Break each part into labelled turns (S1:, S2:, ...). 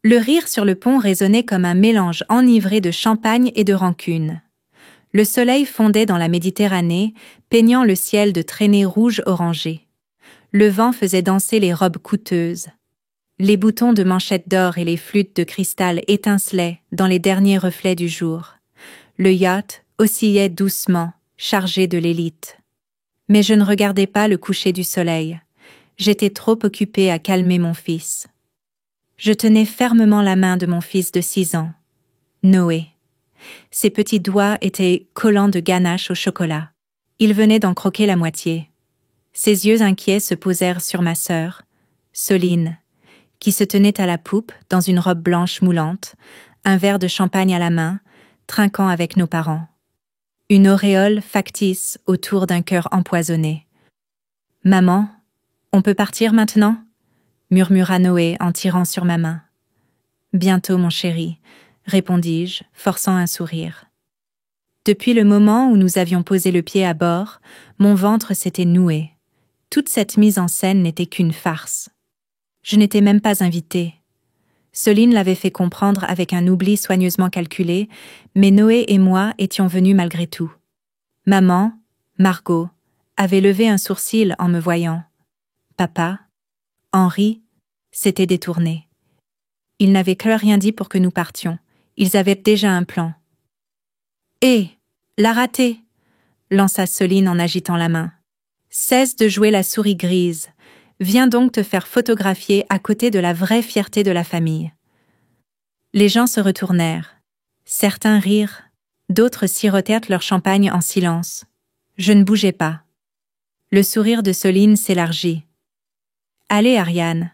S1: Le rire sur le pont résonnait comme un mélange enivré de champagne et de rancune. Le soleil fondait dans la Méditerranée, peignant le ciel de traînées rouges orangées. Le vent faisait danser les robes coûteuses. Les boutons de manchettes d'or et les flûtes de cristal étincelaient dans les derniers reflets du jour. Le yacht oscillait doucement, chargé de l'élite. Mais je ne regardais pas le coucher du soleil. J'étais trop occupée à calmer mon fils. Je tenais fermement la main de mon fils de 6 ans, Noé. Ses petits doigts étaient collants de ganache au chocolat. Il venait d'en croquer la moitié. Ses yeux inquiets se posèrent sur ma sœur, Soline, qui se tenait à la poupe dans une robe blanche moulante, un verre de champagne à la main, trinquant avec nos parents. Une auréole factice autour d'un cœur empoisonné. « Maman, on peut partir maintenant ?» murmura Noé en tirant sur ma main. « Bientôt, mon chéri », répondis-je, forçant un sourire. Depuis le moment où nous avions posé le pied à bord, mon ventre s'était noué. Toute cette mise en scène n'était qu'une farce. Je n'étais même pas invitée. Soline l'avait fait comprendre avec un oubli soigneusement calculé, mais Noé et moi étions venus malgré tout. Maman, Margot, avait levé un sourcil en me voyant. Papa, Henri, s'était détourné. Ils n'avaient que rien dit pour que nous partions. Ils avaient déjà un plan. « Hé, la ratée !» lança Soline en agitant la main. « Cesse de jouer la souris grise. Viens donc te faire photographier à côté de la vraie fierté de la famille. » Les gens se retournèrent. Certains rirent, d'autres sirotèrent leur champagne en silence. Je ne bougeais pas. Le sourire de Soline s'élargit. « Allez, Ariane.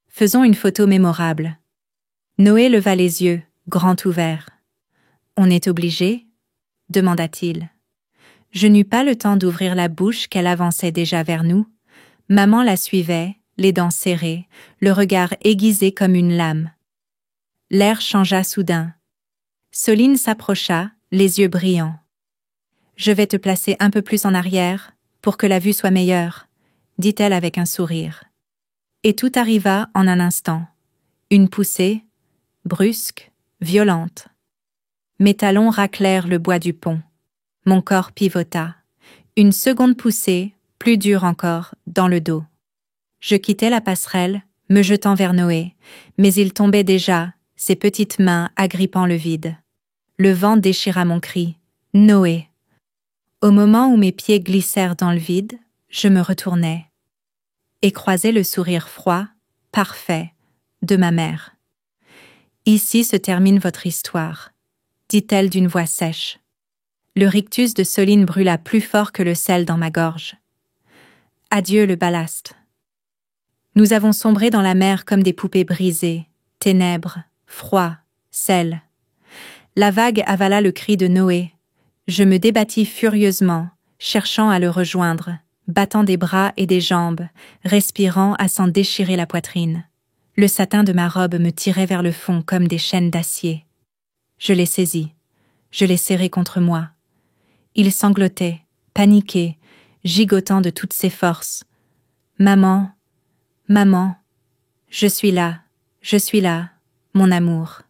S1: Faisons une photo mémorable. » Noé leva les yeux, grands ouverts. « On est obligé ?» demanda-t-il. Je n'eus pas le temps d'ouvrir la bouche qu'elle avançait déjà vers nous. Maman la suivait, les dents serrées, le regard aiguisé comme une lame. L'air changea soudain. Soline s'approcha, les yeux brillants. « Je vais te placer un peu plus en arrière, pour que la vue soit meilleure, » dit-elle avec un sourire. Et tout arriva en un instant. Une poussée, brusque, violente. Mes talons raclèrent le bois du pont. Mon corps pivota. Une seconde poussée, plus dure encore, dans le dos. Je quittai la passerelle, me jetant vers Noé, mais il tombait déjà, ses petites mains agrippant le vide. Le vent déchira mon cri. « Noé !» Au moment où mes pieds glissèrent dans le vide, je me retournai et croisai le sourire froid, parfait, de ma mère. « Ici se termine votre histoire », dit-elle d'une voix sèche. Le rictus de Soline brûla plus fort que le sel dans ma gorge. Adieu le ballast. Nous avons sombré dans la mer comme des poupées brisées, ténèbres, froid, sel. La vague avala le cri de Noé. Je me débattis furieusement, cherchant à le rejoindre, battant des bras et des jambes, respirant à s'en déchirer la poitrine. Le satin de ma robe me tirait vers le fond comme des chaînes d'acier. Je l'ai saisi, je l'ai serré contre moi. Il sanglotait, paniqué, gigotant de toutes ses forces. « Maman, maman, je suis là, mon amour. »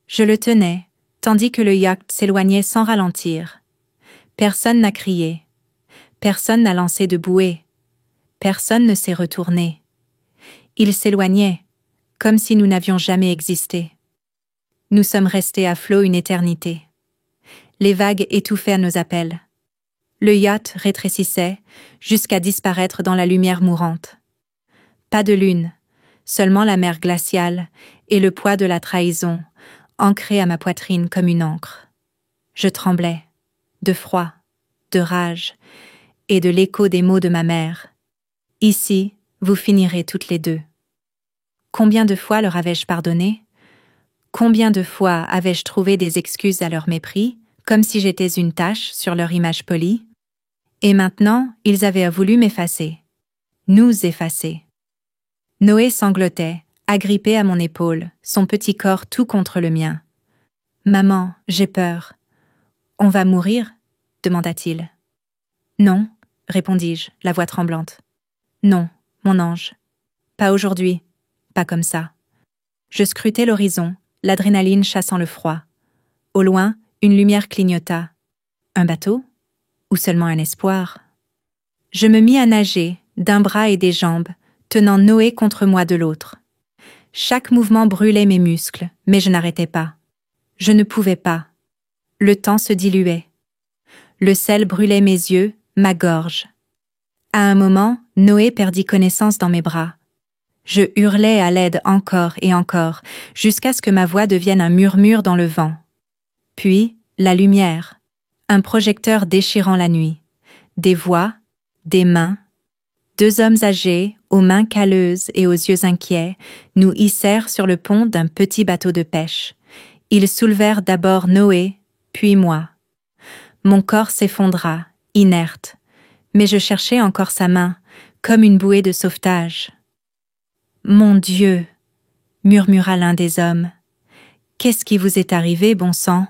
S1: Je le tenais, tandis que le yacht s'éloignait sans ralentir. Personne n'a crié. Personne n'a lancé de bouée. Personne ne s'est retourné. Il s'éloignait, comme si nous n'avions jamais existé. Nous sommes restés à flot une éternité. Les vagues étouffaient nos appels. Le yacht rétrécissait, jusqu'à disparaître dans la lumière mourante. Pas de lune, seulement la mer glaciale et le poids de la trahison, ancré à ma poitrine comme une ancre. Je tremblais, de froid, de rage, et de l'écho des mots de ma mère. « Ici, vous finirez toutes les deux. » Combien de fois leur avais-je pardonné ? Combien de fois avais-je trouvé des excuses à leur mépris, comme si j'étais une tache sur leur image polie ? Et maintenant, ils avaient voulu m'effacer. Nous effacer. Noé sanglotait, agrippé à mon épaule, son petit corps tout contre le mien. « Maman, j'ai peur. »« On va mourir ?» demanda-t-il. « Non, » répondis-je, la voix tremblante. « Non, mon ange. Pas aujourd'hui, pas comme ça. » Je scrutais l'horizon, l'adrénaline chassant le froid. Au loin, une lumière clignota. Un bateau? Ou seulement un espoir? Je me mis à nager, d'un bras et des jambes, tenant Noé contre moi de l'autre. Chaque mouvement brûlait mes muscles, mais je n'arrêtais pas. Je ne pouvais pas. Le temps se diluait. Le sel brûlait mes yeux, ma gorge. À un moment, Noé perdit connaissance dans mes bras. Je hurlais à l'aide encore et encore, jusqu'à ce que ma voix devienne un murmure dans le vent. Puis, la lumière, un projecteur déchirant la nuit, des voix, des mains. 2 hommes âgés, aux mains calleuses et aux yeux inquiets, nous hissèrent sur le pont d'un petit bateau de pêche. Ils soulevèrent d'abord Noé, puis moi. Mon corps s'effondra, inerte, mais je cherchais encore sa main, comme une bouée de sauvetage. « Mon Dieu !» murmura l'un des hommes. « Qu'est-ce qui vous est arrivé, bon sang ?»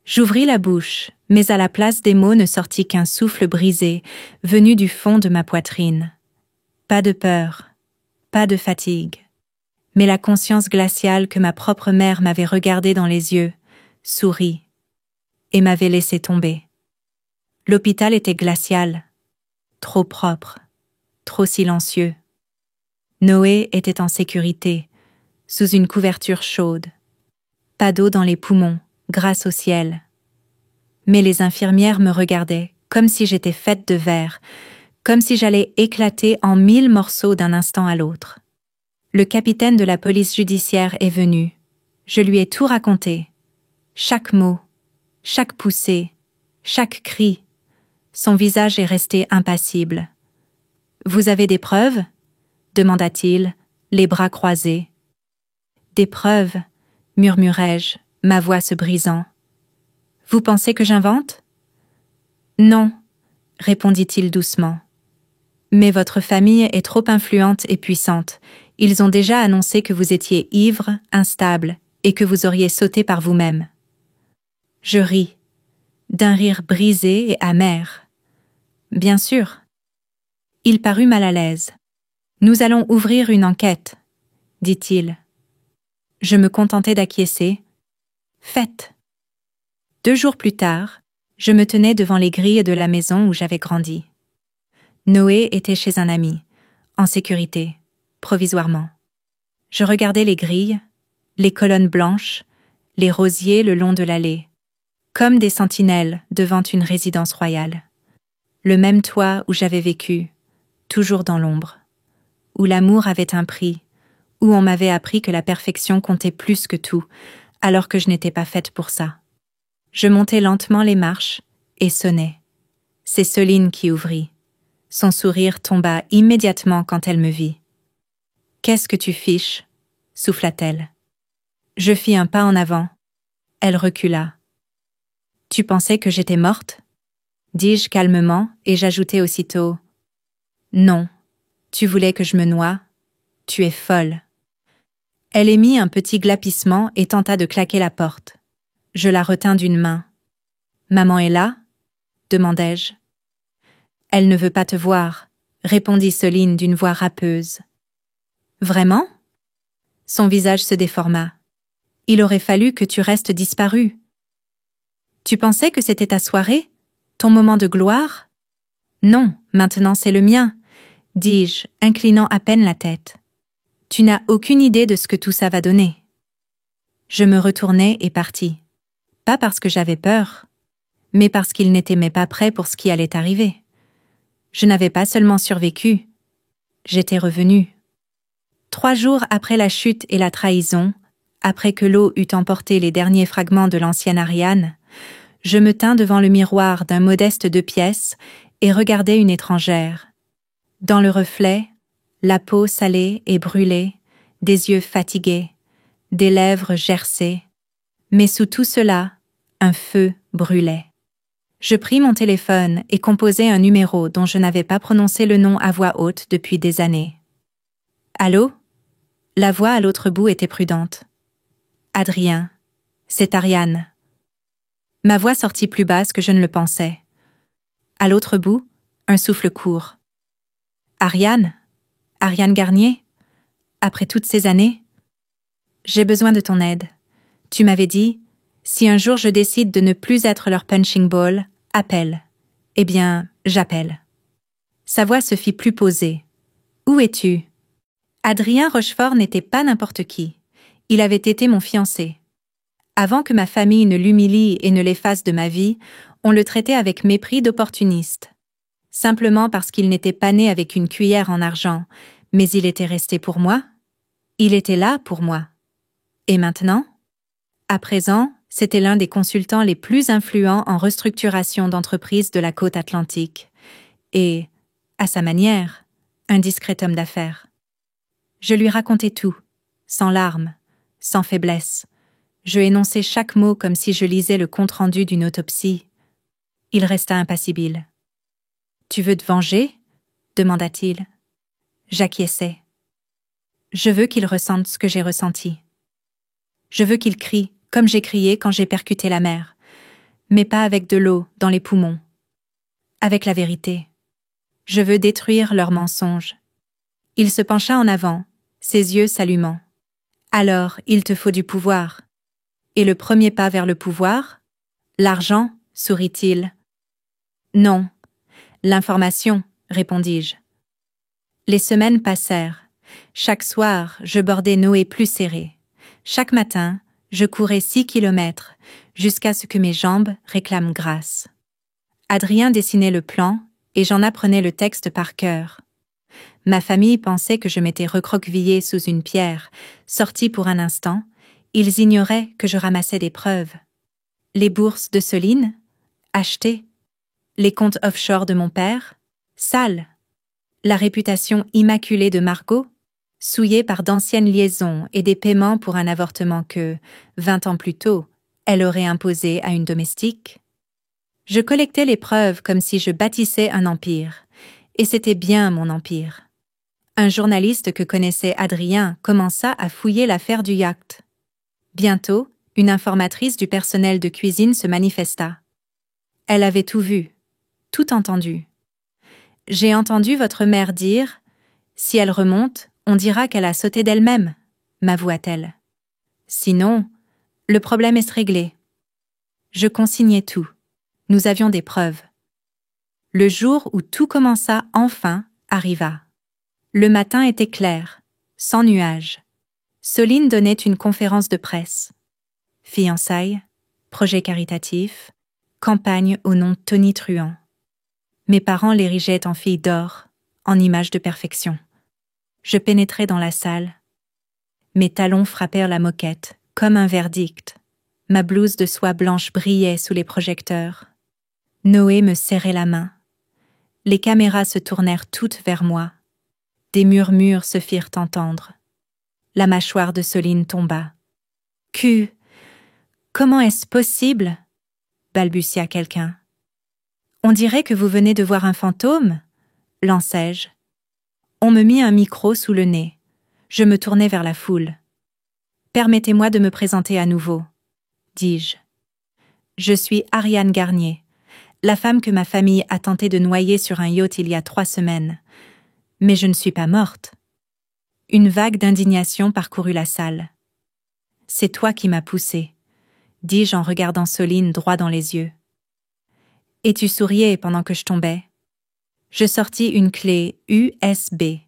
S1: J'ouvris la bouche, mais à la place des mots ne sortit qu'un souffle brisé, venu du fond de ma poitrine. Pas de peur, pas de fatigue, mais la conscience glaciale que ma propre mère m'avait regardée dans les yeux, sourit, et m'avait laissé tomber. L'hôpital était glacial, trop propre, trop silencieux. Noé était en sécurité, sous une couverture chaude. Pas d'eau dans les poumons, grâce au ciel. Mais les infirmières me regardaient, comme si j'étais faite de verre, comme si j'allais éclater en 1000 morceaux d'un instant à l'autre. Le capitaine de la police judiciaire est venu. Je lui ai tout raconté. Chaque mot, chaque poussée, chaque cri. Son visage est resté impassible. « Vous avez des preuves ?» demanda-t-il, les bras croisés. « Des preuves ?» murmurai-je, ma voix se brisant. « Vous pensez que j'invente ?» ?»« Non, » répondit-il doucement. « Mais votre famille est trop influente et puissante. Ils ont déjà annoncé que vous étiez ivre, instable, et que vous auriez sauté par vous-même. » Je ris, d'un rire brisé et amer. « Bien sûr. » Il parut mal à l'aise. « Nous allons ouvrir une enquête, » dit-il. Je me contentai d'acquiescer. « Faites. » 2 jours plus tard, je me tenais devant les grilles de la maison où j'avais grandi. Noé était chez un ami, en sécurité, provisoirement. Je regardais les grilles, les colonnes blanches, les rosiers le long de l'allée, comme des sentinelles devant une résidence royale. Le même toit où j'avais vécu, toujours dans l'ombre, où l'amour avait un prix, où on m'avait appris que la perfection comptait plus que tout, alors que je n'étais pas faite pour ça. Je montais lentement les marches et sonnai. C'est Céline qui ouvrit. Son sourire tomba immédiatement quand elle me vit. « Qu'est-ce que tu fiches ?» souffla-t-elle. Je fis un pas en avant. Elle recula. « Tu pensais que j'étais morte ?» dis-je calmement et j'ajoutai aussitôt. « Non, tu voulais que je me noie. Tu es folle. » Elle émit un petit glapissement et tenta de claquer la porte. Je la retins d'une main. « Maman est là ?» demandai-je. « Elle ne veut pas te voir », répondit Céline d'une voix râpeuse. « Vraiment ?» Son visage se déforma. « Il aurait fallu que tu restes disparue. »« Tu pensais que c'était ta soirée ? Ton moment de gloire ? » ?»« Non, maintenant c'est le mien, » dis-je, inclinant à peine la tête. « Tu n'as aucune idée de ce que tout ça va donner. » Je me retournai et partis. Pas parce que j'avais peur, mais parce qu'ils n'étaient même pas prêts pour ce qui allait arriver. Je n'avais pas seulement survécu, j'étais revenue. 3 jours après la chute et la trahison, après que l'eau eut emporté les derniers fragments de l'ancienne Ariane, je me tins devant le miroir d'un modeste 2 pièces et regardai une étrangère. Dans le reflet, la peau salée et brûlée, des yeux fatigués, des lèvres gercées, mais sous tout cela, un feu brûlait. Je pris mon téléphone et composai un numéro dont je n'avais pas prononcé le nom à voix haute depuis des années. « Allô ?» La voix à l'autre bout était prudente. « Adrien, c'est Ariane. » Ma voix sortit plus basse que je ne le pensais. À l'autre bout, un souffle court. « Ariane ? Ariane Garnier ? Après toutes ces années ? J'ai besoin de ton aide. Tu m'avais dit, si un jour je décide de ne plus être leur punching ball, appelle. Eh bien, j'appelle. Sa voix se fit plus posée. Où es-tu? Adrien Rochefort n'était pas n'importe qui. Il avait été mon fiancé. Avant que ma famille ne l'humilie et ne l'efface de ma vie, on le traitait avec mépris d'opportuniste. Simplement parce qu'il n'était pas né avec une cuillère en argent, mais il était resté pour moi. Il était là pour moi. Et maintenant? À présent, c'était l'un des consultants les plus influents en restructuration d'entreprises de la côte atlantique. Et, à sa manière, un discret homme d'affaires. Je lui racontais tout, sans larmes, sans faiblesse. Je énonçais chaque mot comme si je lisais le compte-rendu d'une autopsie. Il resta impassible. « Tu veux te venger ?» demanda-t-il. J'acquiesçai. Je veux qu'il ressente ce que j'ai ressenti. Je veux qu'il crie, comme j'ai crié quand j'ai percuté la mer, mais pas avec de l'eau dans les poumons. Avec la vérité. Je veux détruire leurs mensonges. Il se pencha en avant, ses yeux s'allumant. Alors, il te faut du pouvoir. Et le premier pas vers le pouvoir? L'argent, sourit-il. Non. L'information, répondis-je. Les semaines passèrent. Chaque soir, je bordais Noé plus serré. Chaque matin, je courais 6 kilomètres, jusqu'à ce que mes jambes réclament grâce. Adrien dessinait le plan, et j'en apprenais le texte par cœur. Ma famille pensait que je m'étais recroquevillée sous une pierre, sortie pour un instant. Ils ignoraient que je ramassais des preuves. Les bourses de Soline? Achetées. Les comptes offshore de mon père? Sales. La réputation immaculée de Margot? Souillée par d'anciennes liaisons et des paiements pour un avortement que, 20 ans plus tôt, elle aurait imposé à une domestique? Je collectais les preuves comme si je bâtissais un empire, et c'était bien mon empire. Un journaliste que connaissait Adrien commença à fouiller l'affaire du yacht. Bientôt, une informatrice du personnel de cuisine se manifesta. Elle avait tout vu, tout entendu. « J'ai entendu votre mère dire, si elle remonte, on dira qu'elle a sauté d'elle-même, » m'avoua-t-elle. Sinon, le problème est réglé. Je consignai tout. Nous avions des preuves. Le jour où tout commença enfin arriva. Le matin était clair, sans nuages. Soline donnait une conférence de presse. Fiançailles, projet caritatif, campagne au nom tonitruant. Mes parents l'érigeaient en fille d'or, en image de perfection. Je pénétrai dans la salle. Mes talons frappèrent la moquette, comme un verdict. Ma blouse de soie blanche brillait sous les projecteurs. Noé me serrait la main. Les caméras se tournèrent toutes vers moi. Des murmures se firent entendre. La mâchoire de Soline tomba. « Comment est-ce possible ?» balbutia quelqu'un. « On dirait que vous venez de voir un fantôme ?» lançai-je. On me mit un micro sous le nez. Je me tournai vers la foule. « Permettez-moi de me présenter à nouveau, » dis-je. « Je suis Ariane Garnier, la femme que ma famille a tenté de noyer sur un yacht il y a 3 semaines. Mais je ne suis pas morte. » Une vague d'indignation parcourut la salle. « C'est toi qui m'as poussée, » dis-je en regardant Soline droit dans les yeux. « Et tu souriais pendant que je tombais. » Je sortis une clé USB.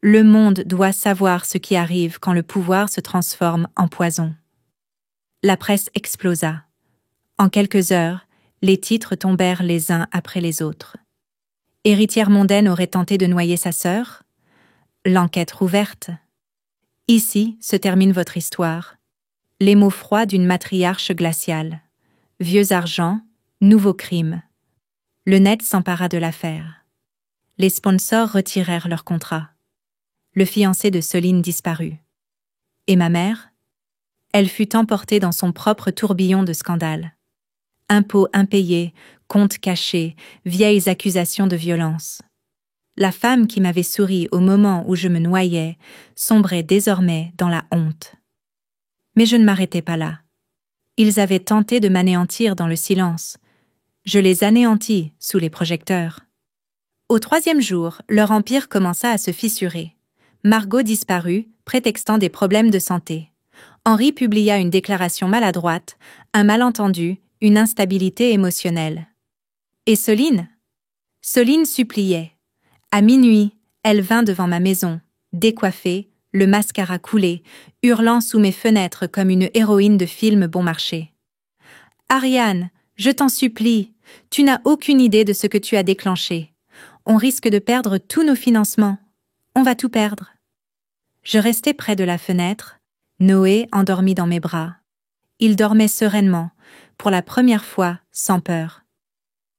S1: Le monde doit savoir ce qui arrive quand le pouvoir se transforme en poison. La presse explosa. En quelques heures, les titres tombèrent les uns après les autres. Héritière mondaine aurait tenté de noyer sa sœur? L'enquête rouverte. Ici se termine votre histoire. Les mots froids d'une matriarche glaciale. Vieux argent, nouveau crime. Le net s'empara de l'affaire. Les sponsors retirèrent leur contrat. Le fiancé de Soline disparut. Et ma mère? Elle fut emportée dans son propre tourbillon de scandales. Impôts impayés, comptes cachés, vieilles accusations de violence. La femme qui m'avait souri au moment où je me noyais sombrait désormais dans la honte. Mais je ne m'arrêtais pas là. Ils avaient tenté de m'anéantir dans le silence. Je les anéantis sous les projecteurs. Au 3e jour, leur empire commença à se fissurer. Margot disparut, prétextant des problèmes de santé. Henri publia une déclaration maladroite, un malentendu, une instabilité émotionnelle. Et Soline? Soline suppliait. À minuit, elle vint devant ma maison, décoiffée, le mascara coulé, hurlant sous mes fenêtres comme une héroïne de film bon marché. « Ariane, je t'en supplie, tu n'as aucune idée de ce que tu as déclenché. On risque de perdre tous nos financements. On va tout perdre. » Je restai près de la fenêtre, Noé endormi dans mes bras. Il dormait sereinement, pour la première fois, sans peur.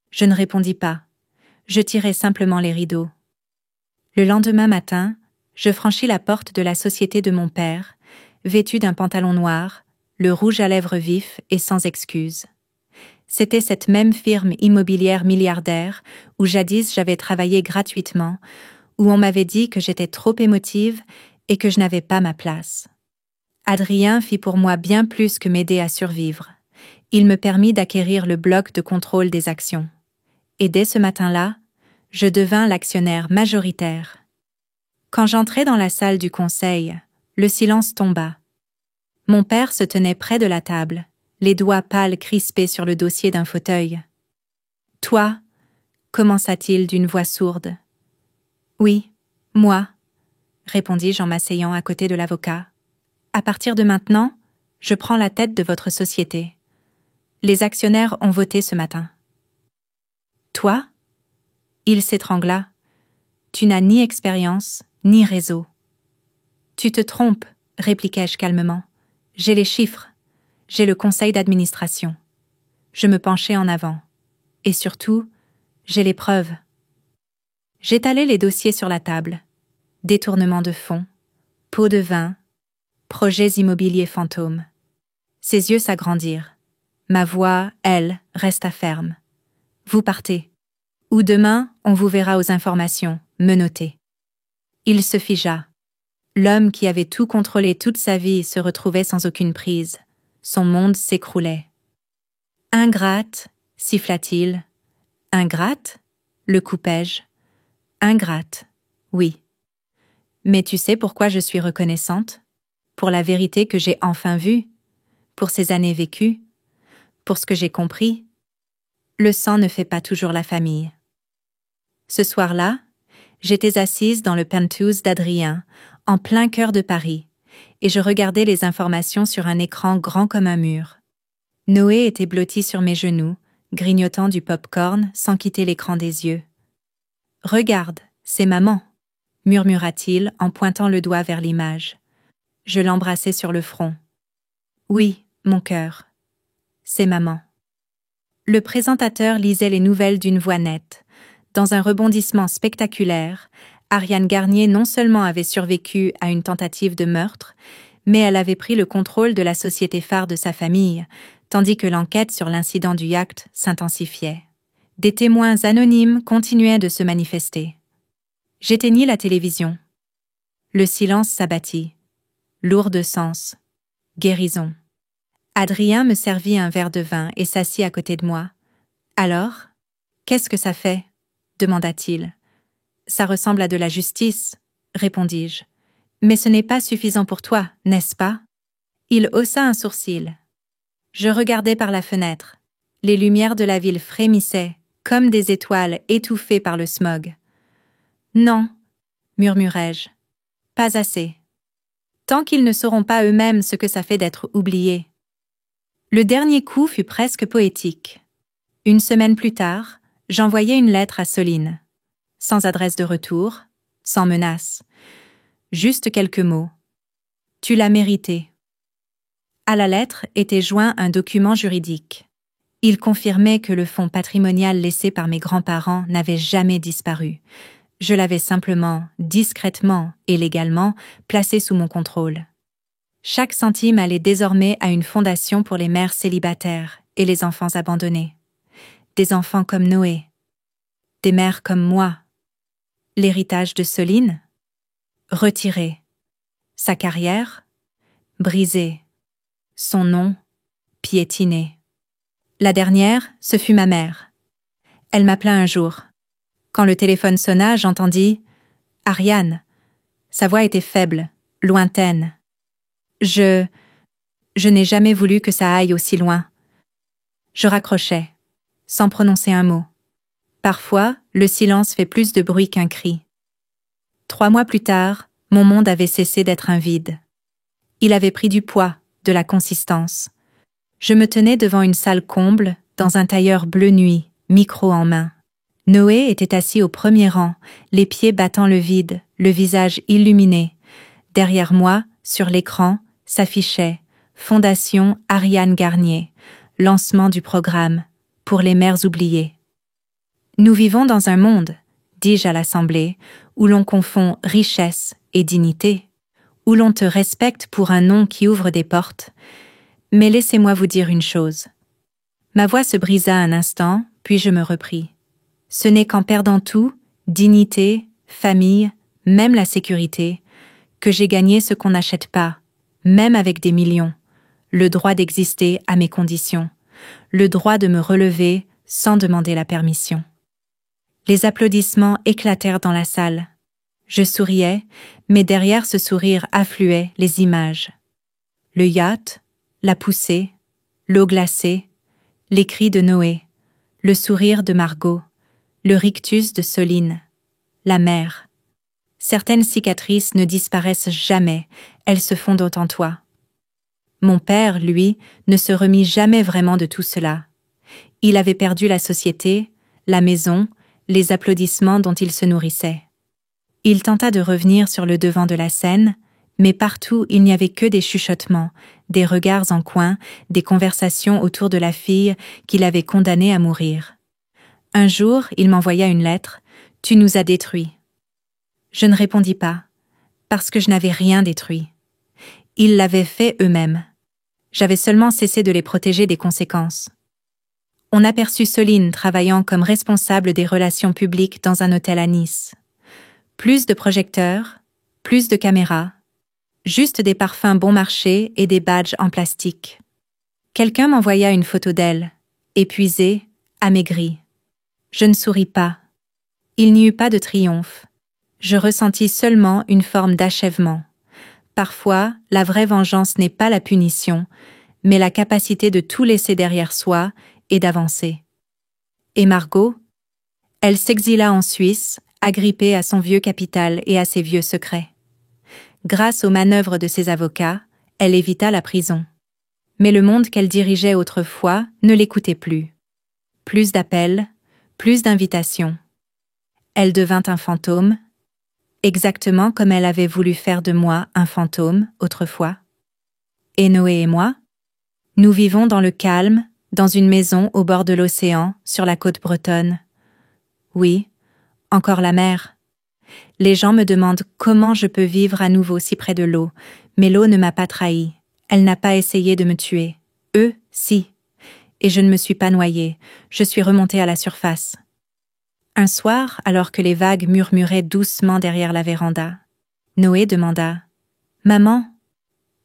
S1: Je ne répondis pas. Je tirai simplement les rideaux. Le lendemain matin, je franchis la porte de la société de mon père, vêtu d'un pantalon noir, le rouge à lèvres vif et sans excuse. C'était cette même firme immobilière milliardaire où jadis j'avais travaillé gratuitement, où on m'avait dit que j'étais trop émotive et que je n'avais pas ma place. Adrien fit pour moi bien plus que m'aider à survivre. Il me permit d'acquérir le bloc de contrôle des actions. Et dès ce matin-là, je devins l'actionnaire majoritaire. Quand j'entrai dans la salle du conseil, le silence tomba. Mon père se tenait près de la table, les doigts pâles crispés sur le dossier d'un fauteuil. « Toi » commença-t-il d'une voix sourde. « Oui, moi » répondis-je en m'asseyant à côté de l'avocat. « À partir de maintenant, je prends la tête de votre société. Les actionnaires ont voté ce matin. » « Toi » Il s'étrangla. « Tu n'as ni expérience, ni réseau. »« Tu te trompes, » répliquai-je calmement. « J'ai les chiffres. J'ai le conseil d'administration. » Je me penchai en avant. Et surtout, j'ai les preuves. J'étalai les dossiers sur la table. Détournement de fonds, pots de vin, projets immobiliers fantômes. Ses yeux s'agrandirent. Ma voix, elle, resta ferme. Vous partez. Ou demain, on vous verra aux informations, menotté. Il se figea. L'homme qui avait tout contrôlé toute sa vie se retrouvait sans aucune prise. Son monde s'écroulait. « Ingrate » siffla-t-il. « Ingrate » le coupai-je. « Ingrate, oui. Mais tu sais pourquoi je suis reconnaissante? Pour la vérité que j'ai enfin vue? Pour ces années vécues? Pour ce que j'ai compris? Le sang ne fait pas toujours la famille. » Ce soir-là, j'étais assise dans le penthouse d'Adrien, en plein cœur de Paris, et je regardais les informations sur un écran grand comme un mur. Noé était blotti sur mes genoux, grignotant du pop-corn sans quitter l'écran des yeux. « Regarde, c'est maman » murmura-t-il en pointant le doigt vers l'image. Je l'embrassai sur le front. « Oui, mon cœur, c'est maman. » Le présentateur lisait les nouvelles d'une voix nette. Dans un rebondissement spectaculaire, Ariane Garnier non seulement avait survécu à une tentative de meurtre, mais elle avait pris le contrôle de la société phare de sa famille, tandis que l'enquête sur l'incident du yacht s'intensifiait. Des témoins anonymes continuaient de se manifester. J'éteignis la télévision. Le silence s'abattit. Lourd de sens. Guérison. Adrien me servit un verre de vin et s'assit à côté de moi. « Alors, qu'est-ce que ça fait ?» demanda-t-il. « Ça ressemble à de la justice, » répondis-je. « Mais ce n'est pas suffisant pour toi, n'est-ce pas ?» Il haussa un sourcil. Je regardais par la fenêtre. Les lumières de la ville frémissaient, comme des étoiles étouffées par le smog. « Non, » murmurai-je. « Pas assez. Tant qu'ils ne sauront pas eux-mêmes ce que ça fait d'être oubliés. » Le dernier coup fut presque poétique. Une semaine plus tard, j'envoyai une lettre à Soline. Sans adresse de retour, sans menace. Juste quelques mots. « Tu l'as mérité. » À la lettre était joint un document juridique. Il confirmait que le fonds patrimonial laissé par mes grands-parents n'avait jamais disparu. Je l'avais simplement, discrètement et légalement, placé sous mon contrôle. Chaque centime allait désormais à une fondation pour les mères célibataires et les enfants abandonnés. Des enfants comme Noé. Des mères comme moi. L'héritage de Soline? Retiré. Sa carrière? Brisée. Son nom? Piétiné. La dernière, ce fut ma mère. Elle m'appela un jour. Quand le téléphone sonna, j'entendis « Ariane ». Sa voix était faible, lointaine. « Je n'ai jamais voulu que ça aille aussi loin. Je raccrochais, sans prononcer un mot. Parfois, le silence fait plus de bruit qu'un cri. 3 mois plus tard, mon monde avait cessé d'être un vide. Il avait pris du poids, de la consistance. Je me tenais devant une salle comble, dans un tailleur bleu nuit, micro en main. Noé était assis au premier rang, les pieds battant le vide, le visage illuminé. Derrière moi, sur l'écran, s'affichait « Fondation Ariane Garnier, lancement du programme, pour les mères oubliées ». Nous vivons dans un monde, dis-je à l'Assemblée, où l'on confond richesse et dignité, où l'on te respecte pour un nom qui ouvre des portes. Mais laissez-moi vous dire une chose. Ma voix se brisa un instant, puis je me repris. Ce n'est qu'en perdant tout, dignité, famille, même la sécurité, que j'ai gagné ce qu'on n'achète pas, même avec des millions, le droit d'exister à mes conditions, le droit de me relever sans demander la permission. Les applaudissements éclatèrent dans la salle. Je souriais, mais derrière ce sourire affluaient les images. Le yacht, la poussée, l'eau glacée, les cris de Noé, le sourire de Margot, le rictus de Soline, la mer. Certaines cicatrices ne disparaissent jamais, elles se fondent en toi. Mon père, lui, ne se remit jamais vraiment de tout cela. Il avait perdu la société, la maison, les applaudissements dont il se nourrissait. Il tenta de revenir sur le devant de la scène, mais partout il n'y avait que des chuchotements, des regards en coin, des conversations autour de la fille qu'il avait condamnée à mourir. Un jour, il m'envoya une lettre « Tu nous as détruits ». Je ne répondis pas, parce que je n'avais rien détruit. Ils l'avaient fait eux-mêmes. J'avais seulement cessé de les protéger des conséquences. On aperçut Soline travaillant comme responsable des relations publiques dans un hôtel à Nice. Plus de projecteurs, plus de caméras, juste des parfums bon marché et des badges en plastique. Quelqu'un m'envoya une photo d'elle, épuisée, amaigrie. Je ne souris pas. Il n'y eut pas de triomphe. Je ressentis seulement une forme d'achèvement. Parfois, la vraie vengeance n'est pas la punition, mais la capacité de tout laisser derrière soi et d'avancer. Et Margot? Elle s'exila en Suisse, agrippée à son vieux capital et à ses vieux secrets. Grâce aux manœuvres de ses avocats, elle évita la prison. Mais le monde qu'elle dirigeait autrefois ne l'écoutait plus. Plus d'appels, plus d'invitations. Elle devint un fantôme, exactement comme elle avait voulu faire de moi un fantôme autrefois. Et Noé et moi? Nous vivons dans le calme, dans une maison au bord de l'océan, sur la côte bretonne. Oui, encore la mer. Les gens me demandent comment je peux vivre à nouveau si près de l'eau, mais l'eau ne m'a pas trahi. Elle n'a pas essayé de me tuer. Eux, si. Et je ne me suis pas noyée, je suis remontée à la surface. Un soir, alors que les vagues murmuraient doucement derrière la véranda, Noé demanda « Maman,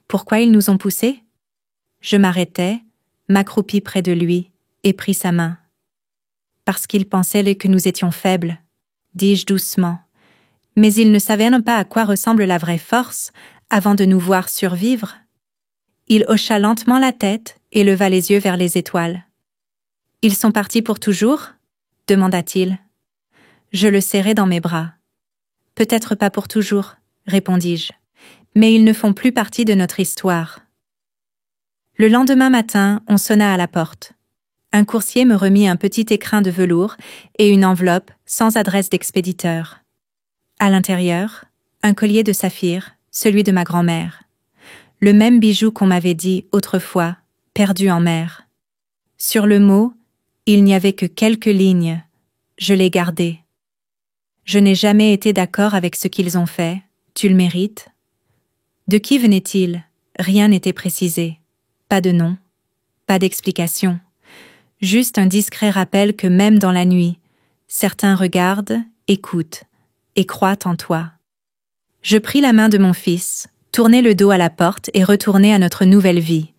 S1: pourquoi ils nous ont poussés ?» Je m'arrêtai, m'accroupis près de lui et pris sa main. « Parce qu'ils pensaient que nous étions faibles, » dis-je doucement. Mais ils ne savaient pas à quoi ressemble la vraie force avant de nous voir survivre. Il hocha lentement la tête et leva les yeux vers les étoiles. « Ils sont partis pour toujours ?» demanda-t-il. Je le serrai dans mes bras. « Peut-être pas pour toujours, » répondis-je, « mais ils ne font plus partie de notre histoire. » Le lendemain matin, on sonna à la porte. Un coursier me remit un petit écrin de velours et une enveloppe sans adresse d'expéditeur. À l'intérieur, un collier de saphir, celui de ma grand-mère. Le même bijou qu'on m'avait dit autrefois, perdu en mer. Sur le mot, il n'y avait que quelques lignes. Je l'ai gardé. Je n'ai jamais été d'accord avec ce qu'ils ont fait. Tu le mérites. De qui venait-il? Rien n'était précisé. Pas de nom, pas d'explication. Juste un discret rappel que même dans la nuit, certains regardent, écoutent et croient en toi. Je pris la main de mon fils, tournai le dos à la porte et retournai à notre nouvelle vie.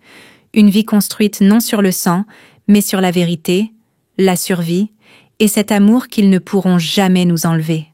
S1: Une vie construite non sur le sang, mais sur la vérité, la survie et cet amour qu'ils ne pourront jamais nous enlever.